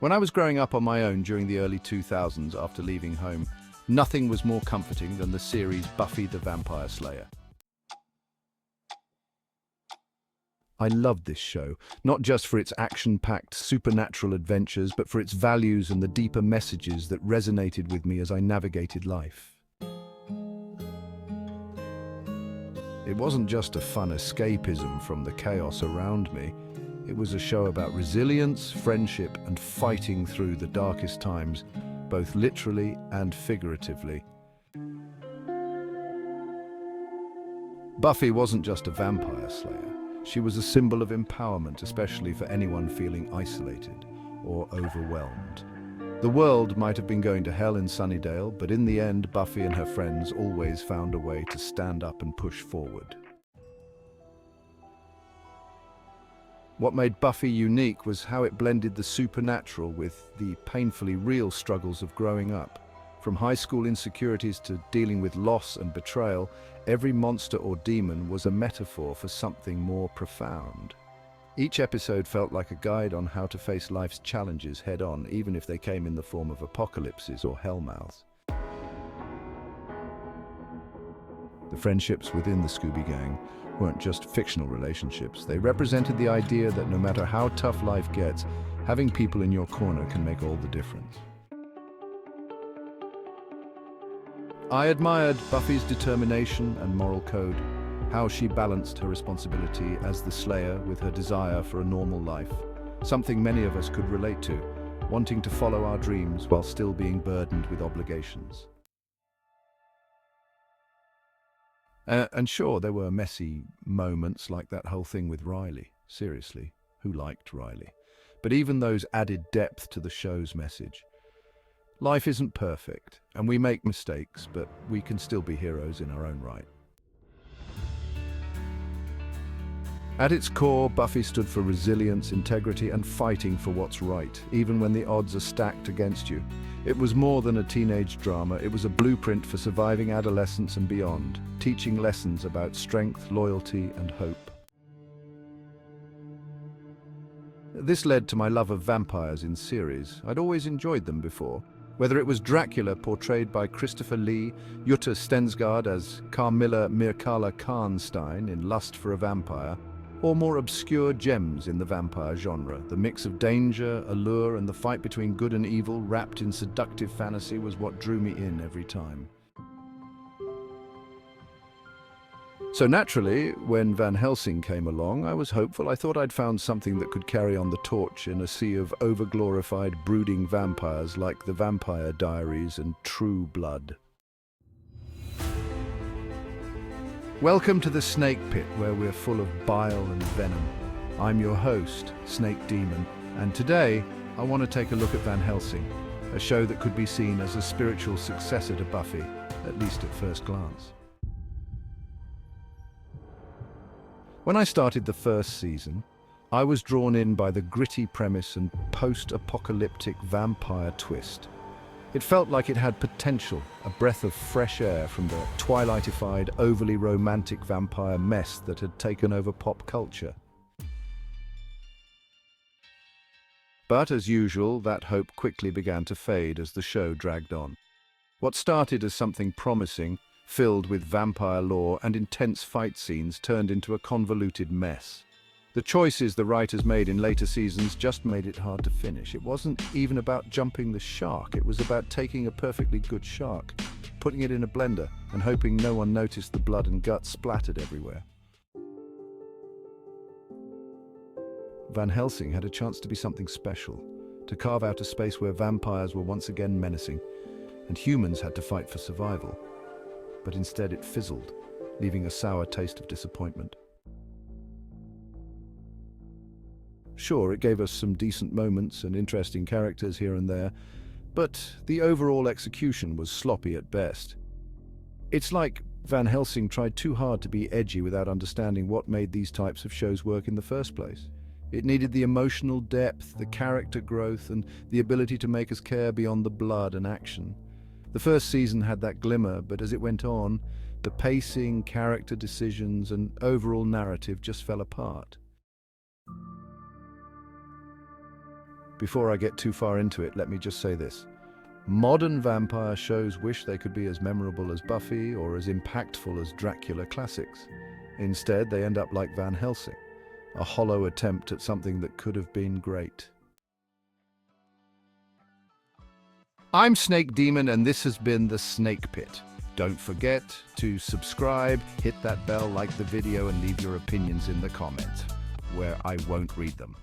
When I was growing up on my own during the early 2000s after leaving home, nothing was more comforting than the series Buffy the Vampire Slayer. I loved this show, not just for its action-packed supernatural adventures, but for its values and the deeper messages that resonated with me as I navigated life. It wasn't just a fun escapism from the chaos around me. It was a show about resilience, friendship, and fighting through the darkest times, both literally and figuratively. Buffy wasn't just a vampire slayer. She was a symbol of empowerment, especially for anyone feeling isolated or overwhelmed. The world might have been going to hell in Sunnydale, but in the end, Buffy and her friends always found a way to stand up and push forward. What made Buffy unique was how it blended the supernatural with the painfully real struggles of growing up. From high school insecurities to dealing with loss and betrayal, every monster or demon was a metaphor for something more profound. Each episode felt like a guide on how to face life's challenges head-on, even if they came in the form of apocalypses or hellmouths. The friendships within the Scooby Gang weren't just fictional relationships. They represented the idea that no matter how tough life gets, having people in your corner can make all the difference. I admired Buffy's determination and moral code, how she balanced her responsibility as the Slayer with her desire for a normal life, something many of us could relate to, wanting to follow our dreams while still being burdened with obligations. And sure, there were messy moments like that whole thing with Riley. Seriously, who liked Riley? But even those added depth to the show's message. Life isn't perfect, and we make mistakes, but we can still be heroes in our own right. At its core, Buffy stood for resilience, integrity, and fighting for what's right, even when the odds are stacked against you. It was more than a teenage drama. It was a blueprint for surviving adolescence and beyond, teaching lessons about strength, loyalty, and hope. This led to my love of vampires in series. I'd always enjoyed them before. Whether it was Dracula, portrayed by Christopher Lee, Jutta Stensgaard as Carmilla Mirkala Karnstein in Lust for a Vampire, or more obscure gems in the vampire genre. The mix of danger, allure, and the fight between good and evil wrapped in seductive fantasy was what drew me in every time. So naturally, when Van Helsing came along, I was hopeful. I thought I'd found something that could carry on the torch in a sea of overglorified, brooding vampires like The Vampire Diaries and True Blood. Welcome to the Snake Pit, where we're full of bile and venom. I'm your host, Snake Demon, and today I want to take a look at Van Helsing, a show that could be seen as a spiritual successor to Buffy, at least at first glance. When I started the first season, I was drawn in by the gritty premise and post-apocalyptic vampire twist. It felt like it had potential, a breath of fresh air from the twilightified, overly romantic vampire mess that had taken over pop culture. But as usual, that hope quickly began to fade as the show dragged on. What started as something promising, filled with vampire lore and intense fight scenes, turned into a convoluted mess. The choices the writers made in later seasons just made it hard to finish. It wasn't even about jumping the shark. It was about taking a perfectly good shark, putting it in a blender, and hoping no one noticed the blood and guts splattered everywhere. Van Helsing had a chance to be something special, to carve out a space where vampires were once again menacing, and humans had to fight for survival. But instead it fizzled, leaving a sour taste of disappointment. Sure, it gave us some decent moments and interesting characters here and there, but the overall execution was sloppy at best. It's like Van Helsing tried too hard to be edgy without understanding what made these types of shows work in the first place. It needed the emotional depth, the character growth, and the ability to make us care beyond the blood and action. The first season had that glimmer, but as it went on, the pacing, character decisions, and overall narrative just fell apart. Before I get too far into it, let me just say this. Modern vampire shows wish they could be as memorable as Buffy or as impactful as Dracula classics. Instead, they end up like Van Helsing, a hollow attempt at something that could have been great. I'm Snake Demon, and this has been The Snake Pit. Don't forget to subscribe, hit that bell, like the video, and leave your opinions in the comments, where I won't read them.